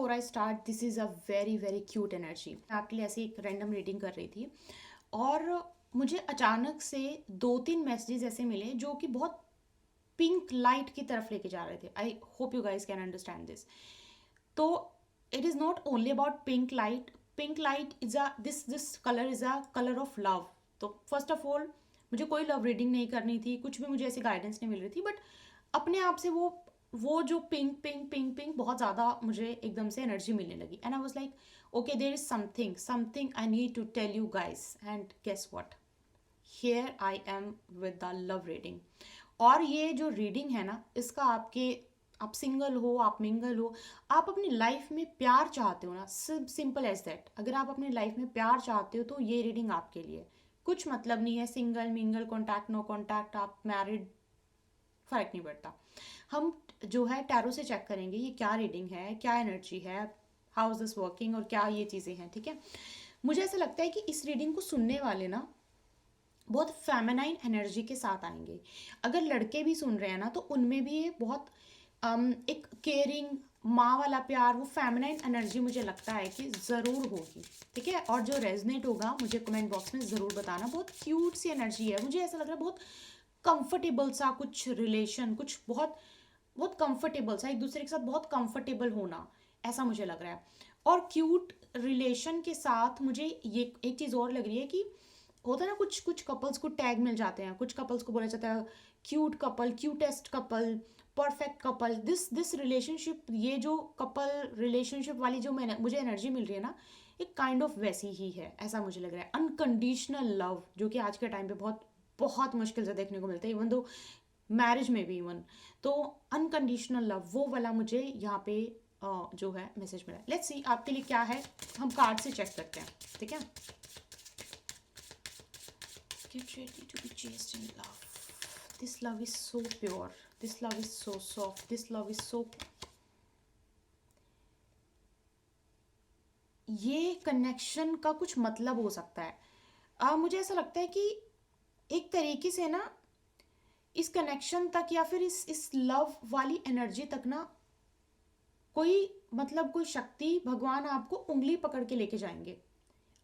Before I start, this is a very very cute energy. मैं आपके लिए ऐसे एक रैंडम रीडिंग कर रही थी और मुझे अचानक से 2-3 मैसेजेस ऐसे मिले जो कि बहुत पिंक लाइट की तरफ लेके जा रहे थे। I hope you guys can understand this. तो it is not only about pink light. Pink light is a this colour is a colour of love. तो फर्स्ट ऑफ ऑल मुझे कोई लव रीडिंग नहीं करनी थी, कुछ भी मुझे ऐसी गाइडेंस नहीं मिल रही थी, बट अपने आप से वो जो पिंक पिंक पिंक पिंक बहुत ज़्यादा मुझे एकदम से एनर्जी मिलने लगी। And I was like okay, there is something something I need to tell you guys. And guess what, here I am with the love reading. और ये जो रीडिंग है ना, इसका आप सिंगल हो, आप मिंगल हो, आप अपनी लाइफ में प्यार चाहते हो ना, सिंपल एज दैट। अगर आप अपनी लाइफ में प्यार चाहते हो तो ये रीडिंग आपके लिए। कुछ मतलब नहीं है single mingle, contact no contact, आप मैरिड, फर्क नहीं पड़ता। हम जो है टैरो से चेक करेंगे ये क्या रीडिंग है, क्या एनर्जी है, हाउ इज दिस वर्किंग, और क्या ये चीज़ें हैं, ठीक है। मुझे ऐसा लगता है कि इस रीडिंग को सुनने वाले ना बहुत फेमिनाइन एनर्जी के साथ आएंगे। अगर लड़के भी सुन रहे हैं ना तो उनमें भी ये बहुत एक केयरिंग माँ वाला प्यार, वो फेमिनाइन एनर्जी मुझे लगता है कि ज़रूर होगी, ठीक है। और जो रेजनेट होगा मुझे कमेंट बॉक्स में ज़रूर बताना। बहुत क्यूट सी एनर्जी है, मुझे ऐसा लग रहा है बहुत कंफर्टेबल सा कुछ रिलेशन, कुछ बहुत बहुत कंफर्टेबल सा, एक दूसरे के साथ बहुत कंफर्टेबल होना, ऐसा मुझे लग रहा है। और क्यूट रिलेशन के साथ मुझे ये एक चीज़ और लग रही है कि होता है ना, कुछ कुछ कपल्स को टैग मिल जाते हैं, कुछ कपल्स को बोला जाता है cute couple, cutest couple, perfect couple. This relationship, ये जो कपल रिलेशनशिप वाली जो मुझे एनर्जी मिल रही है ना, एक काइंड ऑफ वैसी ही है, ऐसा मुझे लग रहा है। अनकंडीशनल लव, जो कि आज के टाइम पे बहुत बहुत मुश्किल से देखने को मिलता है, इवन दो मैरिज में भी इवन। तो अनकंडीशनल लव, वो वाला मुझे यहाँ पे जो है मैसेज मिला। लेट्स सी आपके लिए क्या है, हम कार्ड से चेक करते हैं, ठीक है। Get ready to be chased in love. This love is so pure. This love is so soft. This love is so. ये कनेक्शन का कुछ मतलब हो सकता है। मुझे ऐसा लगता है कि एक तरीके से ना इस कनेक्शन तक या फिर इस लव वाली एनर्जी तक ना कोई मतलब कोई शक्ति, भगवान आपको उंगली पकड़ के लेके जाएंगे।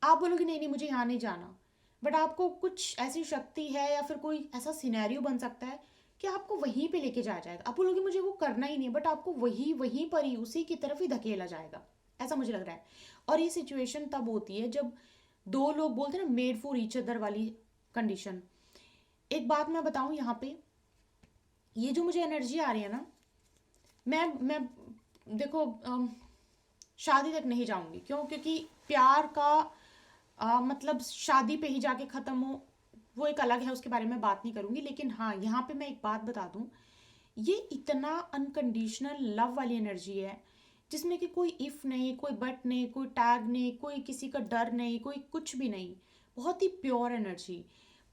आप बोलोगे नहीं नहीं मुझे यहाँ नहीं जाना, बट आपको कुछ ऐसी शक्ति है या फिर कोई ऐसा सिनेरियो बन सकता है कि आपको वहीं पे लेके जाया जाएगा। आप बोलोगे मुझे वो करना ही नहीं, बट आपको वहीं पर ही उसी की तरफ ही धकेला जाएगा, ऐसा मुझे लग रहा है। और ये सिचुएशन तब होती है जब दो लोग बोलते हैं ना, मेड फॉर ईच अदर वाली कंडीशन। एक बात मैं बताऊं यहाँ पे, ये जो मुझे एनर्जी आ रही है ना, मैं देखो शादी तक नहीं जाऊंगी। क्यों? क्योंकि प्यार का मतलब शादी पे ही जाके ख़त्म हो, वो एक अलग है, उसके बारे में बात नहीं करूंगी। लेकिन हाँ, यहाँ पे मैं एक बात बता दूं, ये इतना अनकंडीशनल लव वाली एनर्जी है जिसमें कि कोई इफ़ नहीं, कोई बट नहीं, कोई टैग नहीं, कोई किसी का डर नहीं, कोई कुछ भी नहीं। बहुत ही प्योर एनर्जी,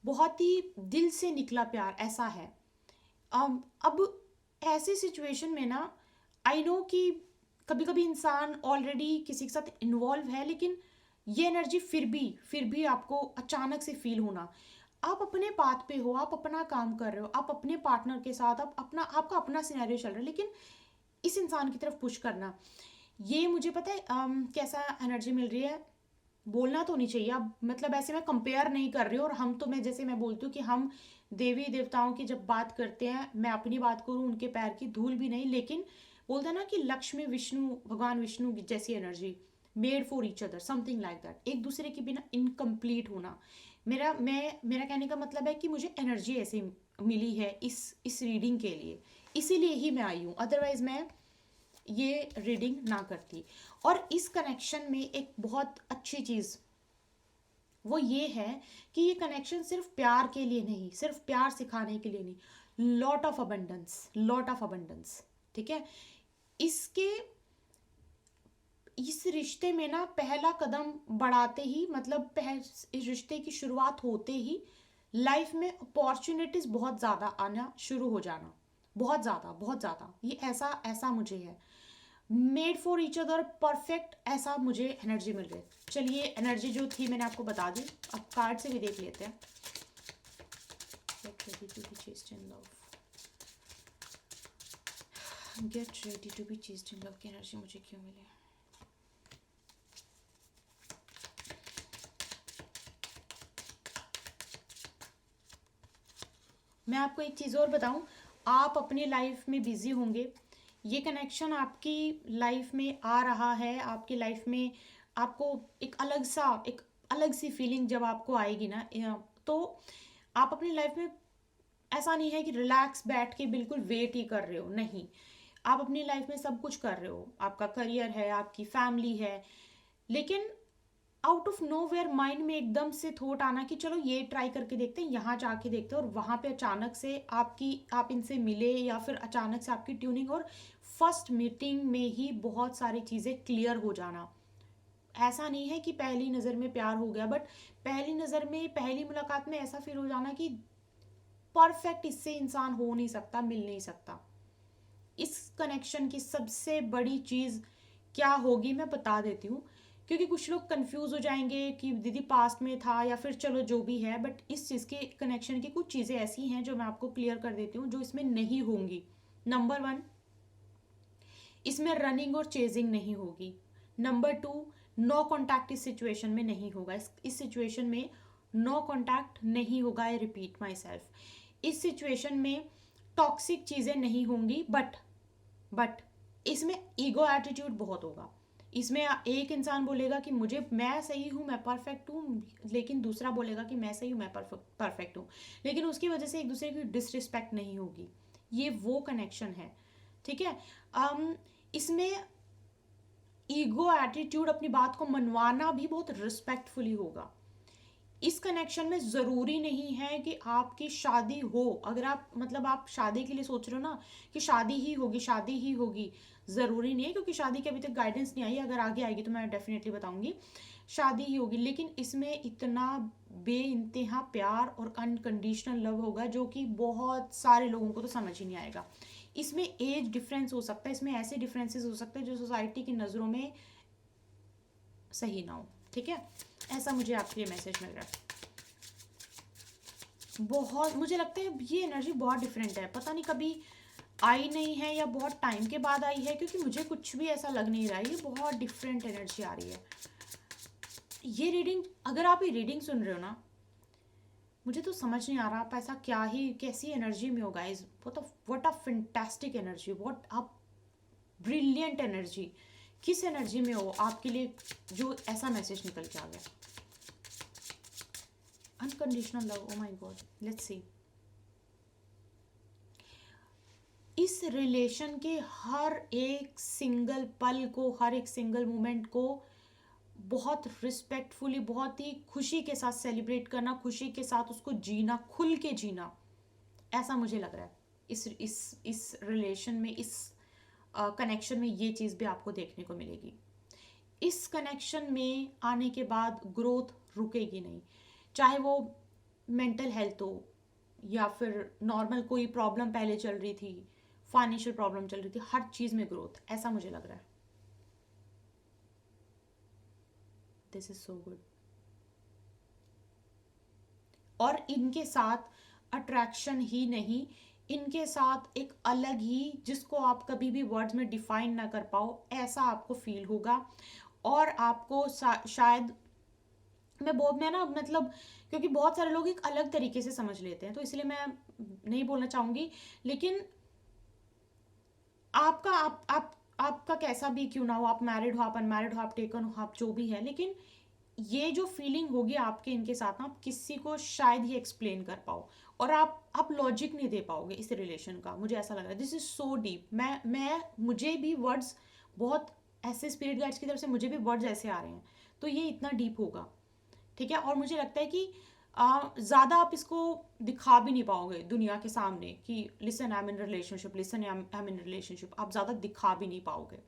बहुत ही दिल से निकला प्यार, ऐसा है। अब ऐसी सिचुएशन में ना, आई नो कि कभी कभी इंसान ऑलरेडी किसी के साथ इन्वॉल्व है, लेकिन ये एनर्जी फिर भी आपको अचानक से फील होना। आप अपने पाथ पे हो, आप अपना काम कर रहे हो, आप अपने पार्टनर के साथ, आपका अपना सिनेरियो चल रहा है, लेकिन इस इंसान की तरफ पुश करना, ये मुझे पता है कैसा एनर्जी मिल रही है। बोलना तो नहीं चाहिए अब, मतलब ऐसे मैं कंपेयर नहीं कर रही हूँ। और हम तो, मैं जैसे मैं बोलती हूँ कि हम देवी देवताओं की जब बात करते हैं, मैं अपनी बात करूँ, उनके पैर की धूल भी नहीं। लेकिन बोलते हैं ना कि लक्ष्मी विष्णु, भगवान विष्णु जैसी energy, made for each other, something like that. एक दूसरे के बिना इनकम्प्लीट होना। मेरा कहने का मतलब है कि मुझे एनर्जी ऐसे मिली है इस रीडिंग के लिए, इसीलिए ही मैं आई हूँ, अदरवाइज मैं ये रीडिंग ना करती। और इस कनेक्शन में एक बहुत अच्छी चीज़ वो ये है कि ये कनेक्शन सिर्फ प्यार के लिए नहीं, सिर्फ प्यार सिखाने के लिए नहीं, lot of abundance, lot of abundance, ठीक है। इसके इस रिश्ते में ना पहला कदम बढ़ाते ही, मतलब इस रिश्ते की शुरुआत होते ही लाइफ में अपॉर्चुनिटीज बहुत ज़्यादा आना शुरू हो जाना, बहुत ज़्यादा बहुत ज़्यादा। ये ऐसा ऐसा मुझे है, made for each other, perfect, ऐसा मुझे एनर्जी मिल रही है। चलिए, एनर्जी जो थी मैंने आपको बता दी, अब कार्ड से भी देख लेते हैं। Get ready to be chased in love, get ready to be chased in love की एनर्जी मुझे क्यों मिली? मैं आपको एक चीज़ और बताऊं, आप अपनी लाइफ में बिजी होंगे, ये कनेक्शन आपकी लाइफ में आ रहा है, आपकी लाइफ में आपको एक अलग सी फीलिंग जब आपको आएगी ना, तो आप अपनी लाइफ में ऐसा नहीं है कि रिलैक्स बैठ के बिल्कुल वेट ही कर रहे हो, नहीं। आप अपनी लाइफ में सब कुछ कर रहे हो, आपका करियर है, आपकी फैमिली है, लेकिन out of nowhere mind में एकदम से थॉट आना कि चलो ये ट्राई करके देखते हैं, यहाँ जाके देखते हैं, और वहाँ पे अचानक से आप इनसे मिले, या फिर अचानक से आपकी ट्यूनिंग, और फर्स्ट मीटिंग में ही बहुत सारी चीज़ें क्लियर हो जाना। ऐसा नहीं है कि पहली नज़र में प्यार हो गया, बट पहली नज़र में, पहली मुलाकात में ऐसा फील हो जाना कि परफेक्ट इससे इंसान हो नहीं सकता, मिल नहीं सकता। इस कनेक्शन की सबसे बड़ी चीज़ क्या होगी मैं बता देती हूँ, क्योंकि कुछ लोग कंफ्यूज हो जाएंगे कि दीदी पास्ट में था या फिर चलो जो भी है, बट इस चीज़ के कनेक्शन की कुछ चीज़ें ऐसी हैं जो मैं आपको क्लियर कर देती हूँ जो इसमें नहीं होंगी। नंबर वन, इसमें रनिंग और चेजिंग नहीं होगी। नंबर टू, नो कॉन्टैक्ट इस सिचुएशन में नहीं होगा। इस सिचुएशन में नो कॉन्टैक्ट नहीं होगा। आई रिपीट माई सेल्फ, इस सिचुएशन में टॉक्सिक चीज़ें नहीं होंगी, बट इसमें ईगो एटीट्यूड बहुत होगा। इसमें एक इंसान बोलेगा कि मैं सही हूँ, मैं परफेक्ट हूँ, लेकिन दूसरा बोलेगा कि मैं सही हूँ, मैं परफेक्ट हूँ, लेकिन उसकी वजह से एक दूसरे की डिसरिस्पेक्ट नहीं होगी। ये वो कनेक्शन है, ठीक है। इसमें ईगो एटीट्यूड, अपनी बात को मनवाना भी बहुत रिस्पेक्टफुली होगा। इस कनेक्शन में ज़रूरी नहीं है कि आपकी शादी हो। अगर आप शादी के लिए सोच रहे हो ना कि शादी ही होगी, शादी ही होगी, ज़रूरी नहीं है, क्योंकि शादी की अभी तक गाइडेंस नहीं आई। अगर आगे आएगी तो मैं डेफिनेटली बताऊंगी, शादी ही होगी। लेकिन इसमें इतना बेइंतहा प्यार और अनकंडीशनल लव होगा जो कि बहुत सारे लोगों को तो समझ ही नहीं आएगा। इसमें एज डिफरेंस हो सकता है, इसमें ऐसे डिफरेंसेस हो सकते हैं जो सोसाइटी की नज़रों में सही ना हो, ठीक है। ऐसा मुझे आपके लिए मैसेज मिल रहा है। बहुत, मुझे लगता है ये एनर्जी बहुत डिफरेंट है, पता नहीं कभी आई नहीं है या बहुत टाइम के बाद आई है, क्योंकि मुझे कुछ भी ऐसा लग नहीं रहा है। ये बहुत डिफरेंट एनर्जी आ रही है। ये रीडिंग, अगर आप ये रीडिंग सुन रहे हो ना, मुझे तो समझ नहीं आ रहा आप ऐसा क्या ही, कैसी एनर्जी में हो guys. What a fantastic energy, what a brilliant energy. किस एनर्जी में हो आपके लिए जो ऐसा मैसेज निकल के आ गया। Unconditional love, oh my God, let's see. इस रिलेशन के हर एक सिंगल पल को, हर एक सिंगल मोमेंट को बहुत रिस्पेक्टफुली, बहुत ही खुशी के साथ सेलिब्रेट करना, खुशी के साथ उसको जीना, खुल के जीना, ऐसा मुझे लग रहा है। इस रिलेशन में, इस कनेक्शन में ये चीज़ भी आपको देखने को मिलेगी। इस कनेक्शन में आने के बाद ग्रोथ रुकेगी नहीं, चाहे वो मेंटल हेल्थ हो या फिर नॉर्मल कोई प्रॉब्लम पहले चल रही थी, फाइनेंशियल प्रॉब्लम चल रही थी, हर चीज़ में ग्रोथ, ऐसा मुझे लग रहा है। This is so good. और इनके साथ अट्रैक्शन ही नहीं, इनके साथ एक अलग ही, जिसको आप कभी भी वर्ड्स में डिफाइन ना कर पाओ, ऐसा आपको फील होगा। और आपको शायद मैं ना मतलब, क्योंकि बहुत सारे लोग एक अलग तरीके से समझ लेते हैं, तो इसलिए मैं नहीं बोलना चाहूंगी, लेकिन आपका कैसा भी क्यों ना हो, आप मैरिड हो, आप अनमैरिड हो, आप टेकन हो, आप जो भी है, लेकिन ये जो फीलिंग होगी आपके इनके साथ ना, आप किसी को शायद ही एक्सप्लेन कर पाओ, और आप लॉजिक नहीं दे पाओगे इस रिलेशन का। मुझे ऐसा लग रहा है दिस इज सो डीप। मैं मुझे भी वर्ड्स बहुत ऐसे, स्पिरिट गाइड्स की तरफ से मुझे भी वर्ड्स ऐसे आ रहे हैं, तो ये इतना डीप होगा, ठीक है। और मुझे लगता है कि ज़्यादा आप इसको दिखा भी नहीं पाओगे दुनिया के सामने कि listen I am in relationship, listen I am in relationship, आप ज़्यादा दिखा भी नहीं पाओगे,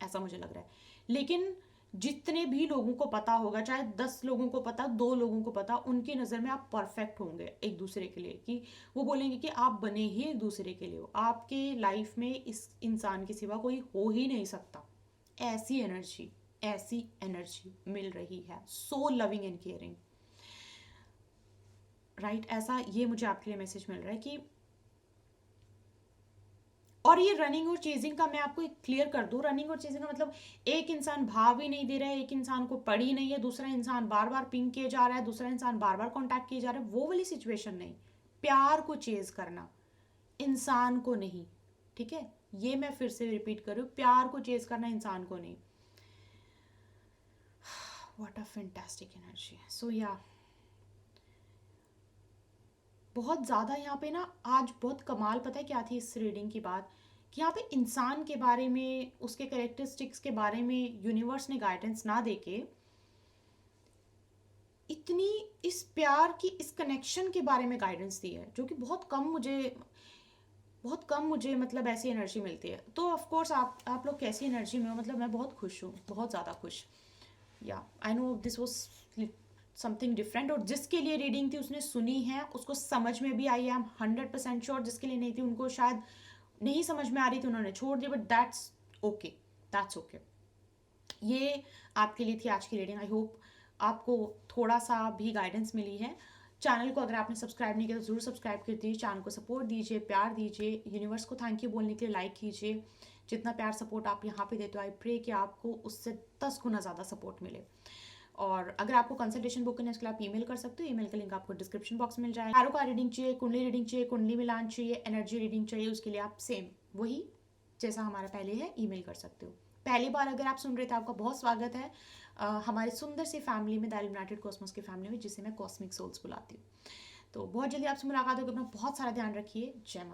ऐसा मुझे लग रहा है। लेकिन जितने भी लोगों को पता होगा, चाहे 10 लोगों को पता, 2 लोगों को पता, उनकी नज़र में आप परफेक्ट होंगे एक दूसरे के लिए, कि वो बोलेंगे कि आप बने ही एक दूसरे के लिए हो, आपके लाइफ में इस इंसान के सिवा कोई हो ही नहीं सकता। ऐसी एनर्जी, ऐसी एनर्जी मिल रही है, so loving and caring, right. ऐसा ये मुझे आपके लिए मैसेज मिल रहा है कि, और ये रनिंग और चेजिंग का मैं आपको एक क्लियर कर दूं, रनिंग और चेजिंग का मतलब एक इंसान भाव ही नहीं दे रहा है, एक इंसान को पड़ी नहीं है, दूसरा इंसान बार बार पिंग किए जा रहा है, दूसरा इंसान बार बार कांटेक्ट किए जा रहा है, वो वाली सिचुएशन नहीं। प्यार को चेज करना, इंसान को नहीं। ठीक है, ये मैं फिर से रिपीट कर रही हूँ, प्यार को चेज करना, इंसान को नहीं। What a fantastic energy. So या बहुत ज़्यादा यहाँ पे ना आज बहुत कमाल, पता है क्या थी इस रीडिंग की बात, कि यहाँ पे इंसान के बारे में, उसके कैरेक्टरिस्टिक्स के बारे में यूनिवर्स ने गाइडेंस ना देके इतनी इस प्यार की, इस कनेक्शन के बारे में गाइडेंस दी है, जो कि बहुत कम मुझे मतलब ऐसी एनर्जी मिलती है। तो ऑफ कोर्स आप लोग कैसी एनर्जी में हो, मतलब मैं बहुत खुश हूँ, बहुत ज़्यादा खुश। या I know this was something different, और जिसके लिए रीडिंग थी उसने सुनी है, उसको समझ में भी आई है, आई एम 100% श्योर। जिसके लिए नहीं थी, उनको शायद नहीं समझ में आ रही थी, उन्होंने छोड़ दिया, but that's okay, that's okay. ये आपके लिए थी आज की रीडिंग। आई होप आपको थोड़ा सा भी गाइडेंस मिली है। चैनल को अगर आपने सब्सक्राइब नहीं किया तो ज़रूर सब्सक्राइब कर दीजिए, चैनल को सपोर्ट दीजिए, प्यार दीजिए, यूनिवर्स को थैंक यू बोलने के लिए लाइक कीजिए। जितना प्यार सपोर्ट आप यहाँ पे देते हो, आई प्रे कि आपको उससे 10 गुना ज़्यादा सपोर्ट मिले। और अगर आपको कंसल्टेशन बुक करना है, इसके लिए आप ईमेल कर सकते हो, ईमेल का लिंक आपको डिस्क्रिप्शन बॉक्स में मिल जाएगा। टैरो का रीडिंग चाहिए, कुंडली रीडिंग चाहिए, कुंडली मिलान चाहिए, एनर्जी रीडिंग चाहिए, उसके लिए आप सेम वही जैसा हमारा पहले है ईमेल कर सकते हो। पहली बार अगर आप सुन रहे थे, आपका बहुत स्वागत है हमारे सुंदर सी फैमिली में, द यूनाइटेड कॉस्मोस की फैमिली में, जिसे मैं कॉस्मिक सोल्स बुलाती हूँ। तो बहुत जल्दी आपसे मुलाकात होगी, अपना बहुत सारा ध्यान रखिए। जय माता।